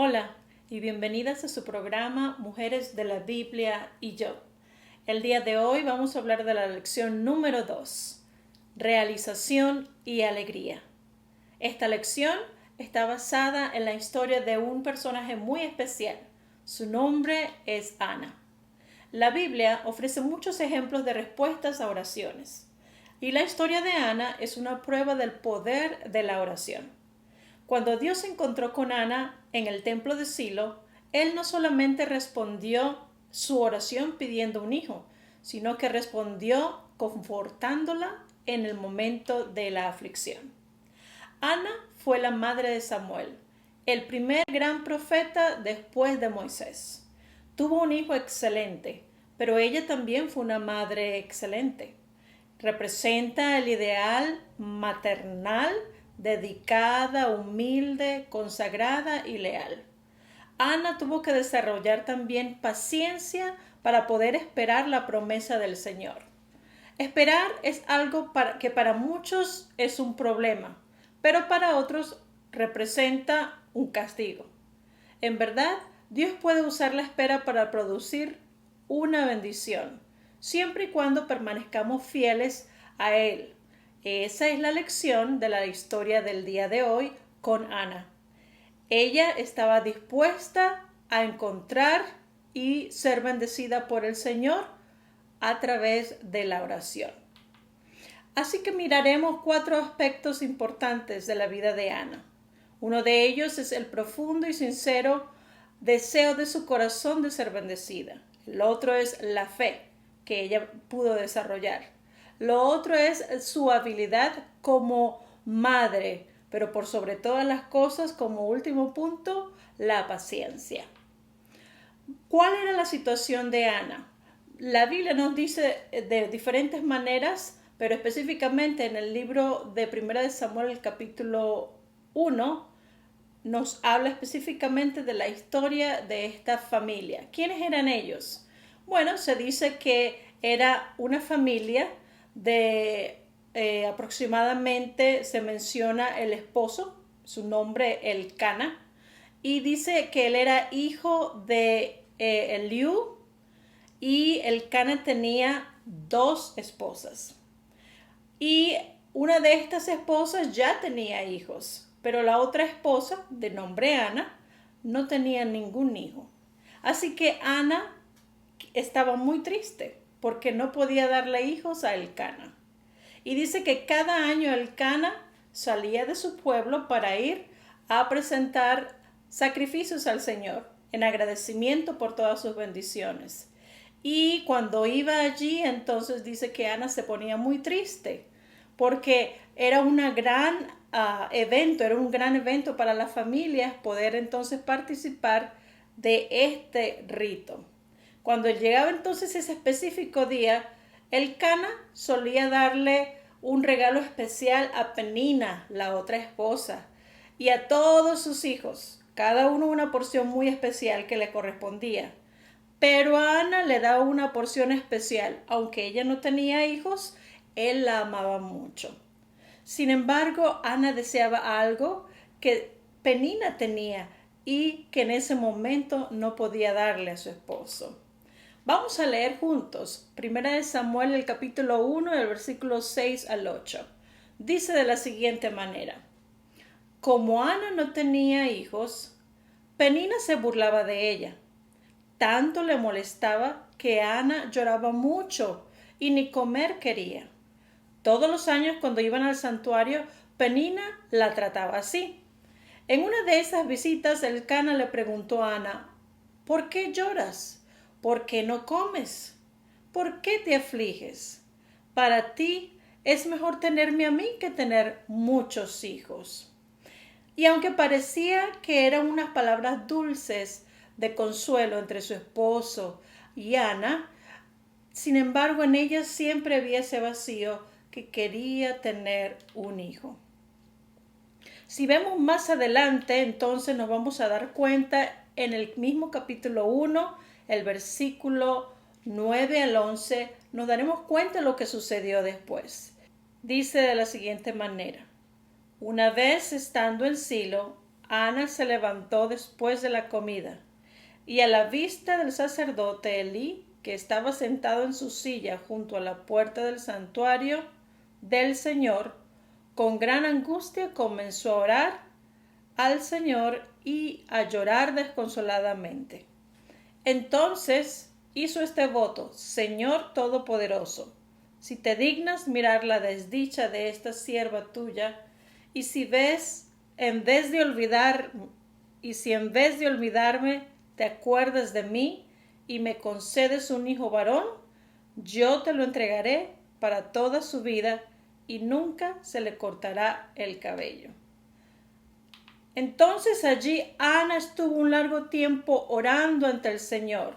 Hola y bienvenidas a su programa Mujeres de la Biblia y yo. El día de hoy vamos a hablar de la lección número 2, realización y alegría. Esta lección está basada en la historia de un personaje muy especial. Su nombre es Ana. La Biblia ofrece muchos ejemplos de respuestas a oraciones. Y la historia de Ana es una prueba del poder de la oración. Cuando Dios se encontró con Ana en el templo de Silo, Él no solamente respondió su oración pidiendo un hijo, sino que respondió confortándola en el momento de la aflicción. Ana fue la madre de Samuel, el primer gran profeta después de Moisés. Tuvo un hijo excelente, pero ella también fue una madre excelente. Representa el ideal maternal, dedicada, humilde, consagrada y leal. Ana tuvo que desarrollar también paciencia para poder esperar la promesa del Señor. Esperar es algo que para muchos es un problema, pero para otros representa un castigo. En verdad, Dios puede usar la espera para producir una bendición, siempre y cuando permanezcamos fieles a Él. Esa es la lección de la historia del día de hoy con Ana. Ella estaba dispuesta a encontrar y ser bendecida por el Señor a través de la oración. Así que miraremos 4 aspectos importantes de la vida de Ana. Uno de ellos es el profundo y sincero deseo de su corazón de ser bendecida. El otro es la fe que ella pudo desarrollar. Lo otro es su habilidad como madre, pero por sobre todas las cosas, como último punto, la paciencia. ¿Cuál era la situación de Ana? La Biblia nos dice de diferentes maneras, pero específicamente en el libro de 1 de Samuel, el capítulo 1, nos habla específicamente de la historia de esta familia. ¿Quiénes eran ellos? Bueno, se dice que era una familia de aproximadamente, se menciona el esposo, su nombre Elcana, y dice que él era hijo de Eliú, y Elcana tenía 2 esposas. Y una de estas esposas ya tenía hijos, pero la otra esposa, de nombre Ana, no tenía ningún hijo. Así que Ana estaba muy triste porque no podía darle hijos a Elcana. Y dice que cada año Elcana salía de su pueblo para ir a presentar sacrificios al Señor en agradecimiento por todas sus bendiciones. Y cuando iba allí, entonces dice que Ana se ponía muy triste porque era un gran evento para las familias poder entonces participar de este rito. Cuando llegaba entonces ese específico día, Elcana solía darle un regalo especial a Penina, la otra esposa, y a todos sus hijos, cada uno una porción muy especial que le correspondía. Pero a Ana le daba una porción especial, aunque ella no tenía hijos, él la amaba mucho. Sin embargo, Ana deseaba algo que Penina tenía y que en ese momento no podía darle a su esposo. Vamos a leer juntos 1 de Samuel, el capítulo 1, el versículo 6 al 8. Dice de la siguiente manera: como Ana no tenía hijos, Penina se burlaba de ella. Tanto le molestaba que Ana lloraba mucho y ni comer quería. Todos los años cuando iban al santuario, Penina la trataba así. En una de esas visitas, Elcana le preguntó a Ana: ¿por qué lloras? ¿Por qué no comes? ¿Por qué te afliges? Para ti es mejor tenerme a mí que tener muchos hijos. Y aunque parecía que eran unas palabras dulces de consuelo entre su esposo y Ana, sin embargo en ella siempre había ese vacío que quería tener un hijo. Si vemos más adelante, entonces nos vamos a dar cuenta en el mismo capítulo 1, el versículo 9 al 11, nos daremos cuenta de lo que sucedió después. Dice de la siguiente manera: una vez estando en Silo, Ana se levantó después de la comida, y a la vista del sacerdote Elí, que estaba sentado en su silla junto a la puerta del santuario del Señor, con gran angustia comenzó a orar al Señor y a llorar desconsoladamente. Entonces hizo este voto: Señor Todopoderoso, si te dignas mirar la desdicha de esta sierva tuya, y si en vez de olvidarme, te acuerdas de mí y me concedes un hijo varón, yo te lo entregaré para toda su vida y nunca se le cortará el cabello. Entonces allí Ana estuvo un largo tiempo orando ante el Señor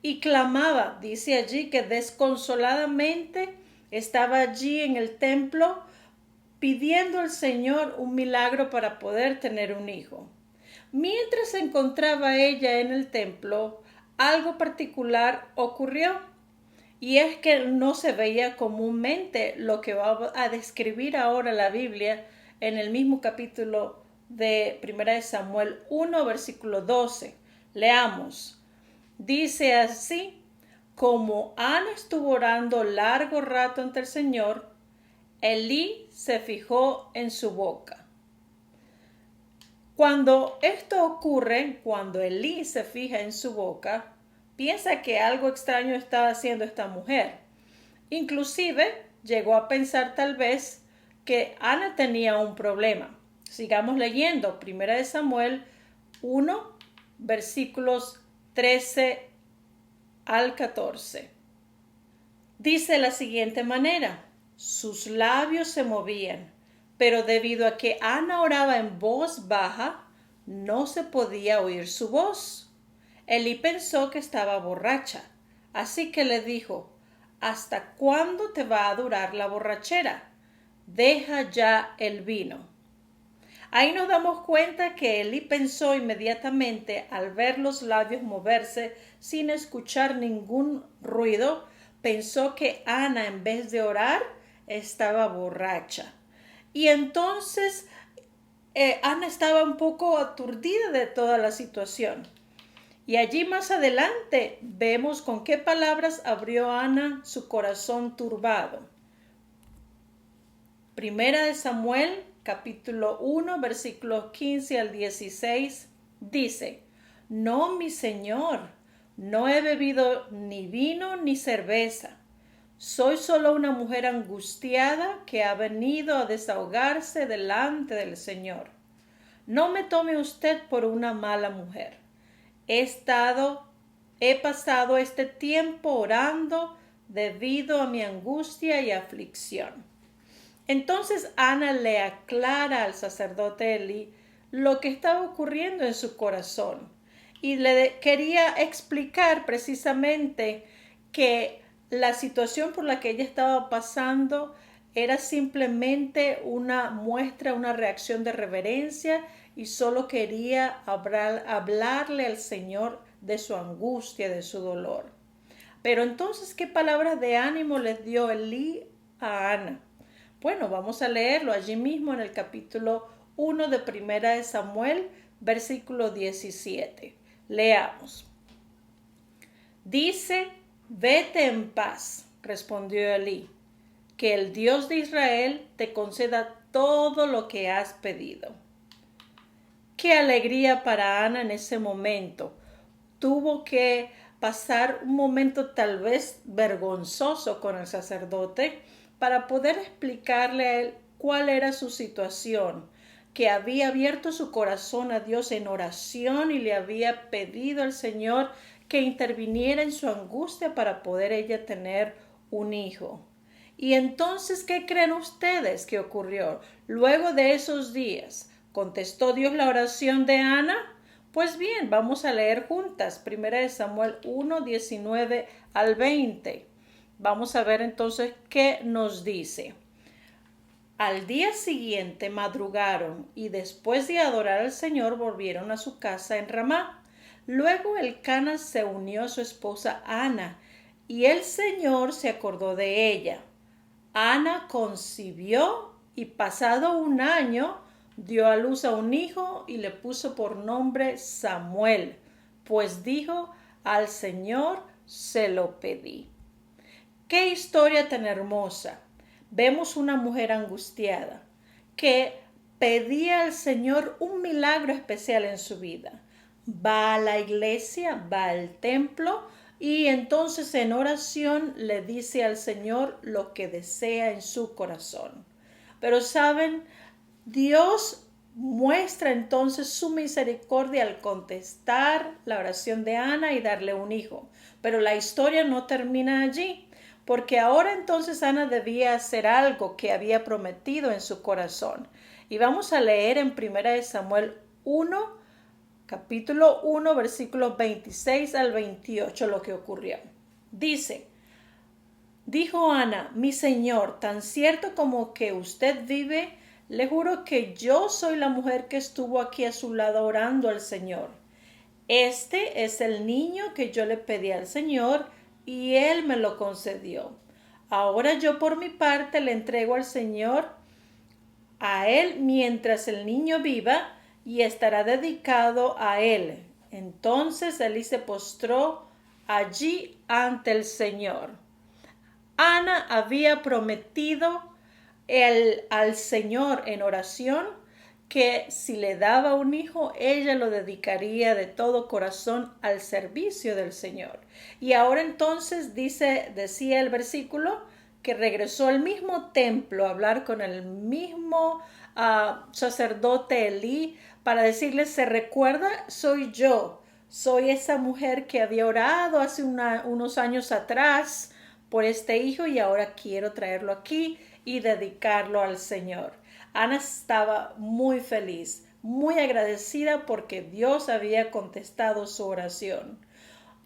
y clamaba. Dice allí que desconsoladamente estaba allí en el templo pidiendo al Señor un milagro para poder tener un hijo. Mientras se encontraba ella en el templo, algo particular ocurrió, y es que no se veía comúnmente lo que va a describir ahora la Biblia en el mismo capítulo de 1 Samuel 1, versículo 12. Leamos. Dice así: como Ana estuvo orando largo rato ante el Señor, Elí se fijó en su boca. Cuando esto ocurre, cuando Elí se fija en su boca, piensa que algo extraño está haciendo esta mujer. Inclusive llegó a pensar tal vez que Ana tenía un problema. Sigamos leyendo. 1 Samuel 1, versículos 13 al 14. Dice de la siguiente manera: sus labios se movían, pero debido a que Ana oraba en voz baja, no se podía oír su voz. Elí pensó que estaba borracha, así que le dijo: ¿hasta cuándo te va a durar la borrachera? Deja ya el vino. Ahí nos damos cuenta que Elí pensó inmediatamente, al ver los labios moverse sin escuchar ningún ruido, pensó que Ana, en vez de orar, estaba borracha. Y entonces Ana estaba un poco aturdida de toda la situación. Y allí más adelante vemos con qué palabras abrió Ana su corazón turbado. 1 Samuel capítulo 1 versículos 15 al 16 dice: no, mi señor, no he bebido ni vino ni cerveza. Soy solo una mujer angustiada que ha venido a desahogarse delante del Señor. No me tome usted por una mala mujer. He pasado este tiempo orando debido a mi angustia y aflicción. Entonces Ana le aclara al sacerdote Elí lo que estaba ocurriendo en su corazón y le quería explicar precisamente que la situación por la que ella estaba pasando era simplemente una muestra, una reacción de reverencia, y solo quería hablarle al Señor de su angustia, de su dolor. Pero entonces, ¿qué palabras de ánimo les dio Elí a Ana? Bueno, vamos a leerlo allí mismo en el capítulo 1 de 1 Samuel, versículo 17. Leamos. Dice: vete en paz, respondió Elí, que el Dios de Israel te conceda todo lo que has pedido. Qué alegría para Ana en ese momento. Tuvo que pasar un momento tal vez vergonzoso con el sacerdote para poder explicarle a él cuál era su situación, que había abierto su corazón a Dios en oración y le había pedido al Señor que interviniera en su angustia para poder ella tener un hijo. Y entonces, ¿qué creen ustedes que ocurrió? Luego de esos días, ¿contestó Dios la oración de Ana? Pues bien, vamos a leer juntas 1 Samuel 1, 19 al 20. Vamos a ver entonces qué nos dice. Al día siguiente madrugaron y después de adorar al Señor volvieron a su casa en Ramá. Luego Elcana se unió a su esposa Ana y el Señor se acordó de ella. Ana concibió y pasado un año dio a luz a un hijo y le puso por nombre Samuel, pues dijo, al Señor se lo pedí. ¡Qué historia tan hermosa! Vemos una mujer angustiada que pedía al Señor un milagro especial en su vida. Va a la iglesia, va al templo y entonces en oración le dice al Señor lo que desea en su corazón. Pero saben, Dios muestra entonces su misericordia al contestar la oración de Ana y darle un hijo. Pero la historia no termina allí, porque ahora entonces Ana debía hacer algo que había prometido en su corazón. Y vamos a leer en 1 Samuel 1, capítulo 1, versículos 26 al 28 lo que ocurrió. Dice, dijo Ana, mi señor, tan cierto como que usted vive, le juro que yo soy la mujer que estuvo aquí a su lado orando al Señor. Este es el niño que yo le pedí al Señor y él me lo concedió. Ahora yo por mi parte le entrego al Señor a él mientras el niño viva y estará dedicado a él. Entonces Elí se postró allí ante el Señor. Ana había prometido al Señor en oración que si le daba un hijo, ella lo dedicaría de todo corazón al servicio del Señor. Y ahora entonces decía el versículo que regresó al mismo templo a hablar con el mismo sacerdote Elí para decirle, ¿se recuerda? Soy yo, soy esa mujer que había orado hace unos años atrás por este hijo y ahora quiero traerlo aquí y dedicarlo al Señor. Ana estaba muy feliz, muy agradecida porque Dios había contestado su oración.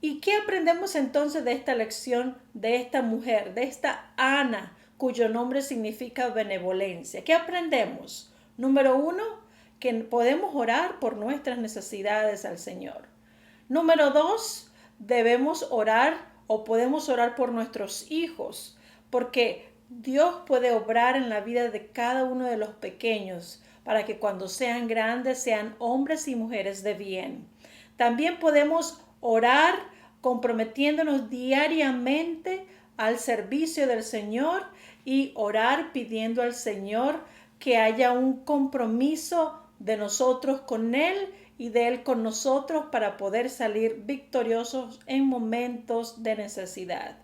¿Y qué aprendemos entonces de esta lección de esta mujer, de esta Ana, cuyo nombre significa benevolencia? ¿Qué aprendemos? Número 1, que podemos orar por nuestras necesidades al Señor. Número 2, debemos orar o podemos orar por nuestros hijos, porque Dios puede obrar en la vida de cada uno de los pequeños para que cuando sean grandes sean hombres y mujeres de bien. También podemos orar comprometiéndonos diariamente al servicio del Señor y orar pidiendo al Señor que haya un compromiso de nosotros con Él y de Él con nosotros para poder salir victoriosos en momentos de necesidad.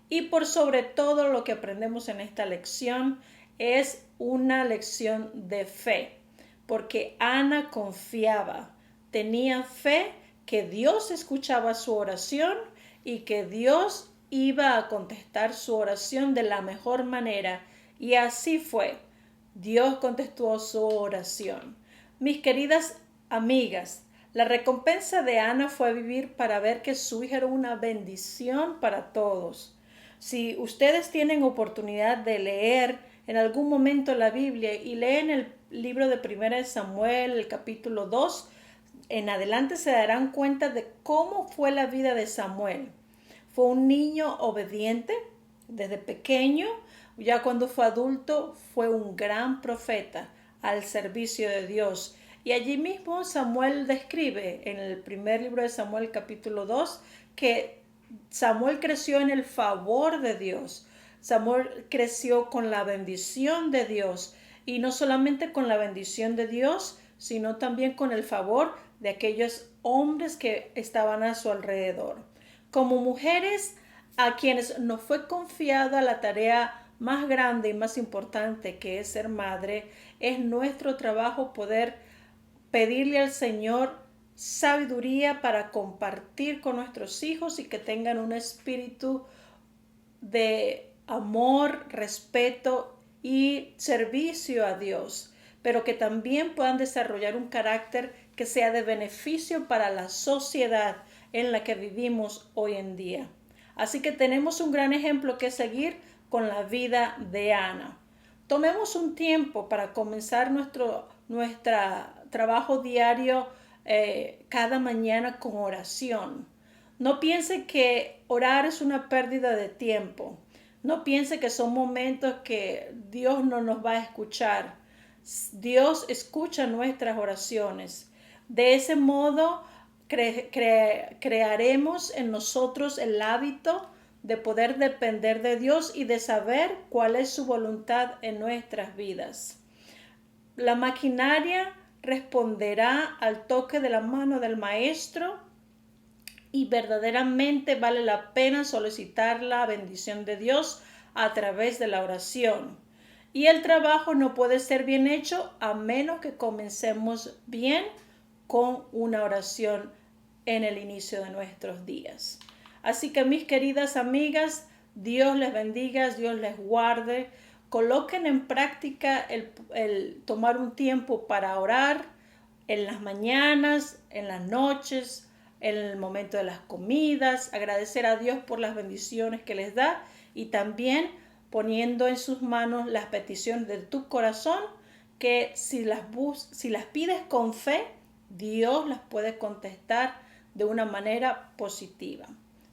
Y por sobre todo lo que aprendemos en esta lección es una lección de fe, porque Ana confiaba, tenía fe que Dios escuchaba su oración y que Dios iba a contestar su oración de la mejor manera. Y así fue. Dios contestó su oración. Mis queridas amigas, la recompensa de Ana fue vivir para ver que su hija era una bendición para todos. Si ustedes tienen oportunidad de leer en algún momento la Biblia y leen el libro de 1 Samuel, el capítulo 2, en adelante se darán cuenta de cómo fue la vida de Samuel. Fue un niño obediente desde pequeño, ya cuando fue adulto fue un gran profeta al servicio de Dios. Y allí mismo Samuel describe en el primer libro de Samuel capítulo 2 que Samuel creció en el favor de Dios. Samuel creció con la bendición de Dios y no solamente con la bendición de Dios, sino también con el favor de aquellos hombres que estaban a su alrededor. Como mujeres a quienes nos fue confiada la tarea más grande y más importante que es ser madre, es nuestro trabajo poder pedirle al Señor sabiduría para compartir con nuestros hijos y que tengan un espíritu de amor, respeto y servicio a Dios, pero que también puedan desarrollar un carácter que sea de beneficio para la sociedad en la que vivimos hoy en día. Así que tenemos un gran ejemplo que seguir con la vida de Ana. Tomemos un tiempo para comenzar nuestro trabajo diario cada mañana con oración. No piense que orar es una pérdida de tiempo. No piense que son momentos que Dios no nos va a escuchar. Dios escucha nuestras oraciones. De ese modo, crearemos en nosotros el hábito de poder depender de Dios y de saber cuál es su voluntad en nuestras vidas. La maquinaria responderá al toque de la mano del maestro y verdaderamente vale la pena solicitar la bendición de Dios a través de la oración. Y el trabajo no puede ser bien hecho a menos que comencemos bien con una oración en el inicio de nuestros días. Así que mis queridas amigas, Dios les bendiga, Dios les guarde. Coloquen en práctica el tomar un tiempo para orar en las mañanas, en las noches, en el momento de las comidas, agradecer a Dios por las bendiciones que les da y también poniendo en sus manos las peticiones de tu corazón, que si las pides con fe, Dios las puede contestar de una manera positiva.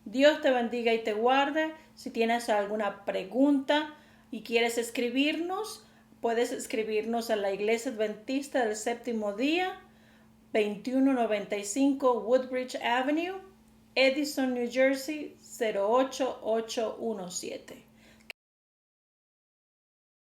Dios te bendiga y te guarde. Si tienes alguna pregunta y quieres escribirnos, puedes escribirnos a la Iglesia Adventista del Séptimo Día, 2195 Woodbridge Avenue, Edison, New Jersey, 08817.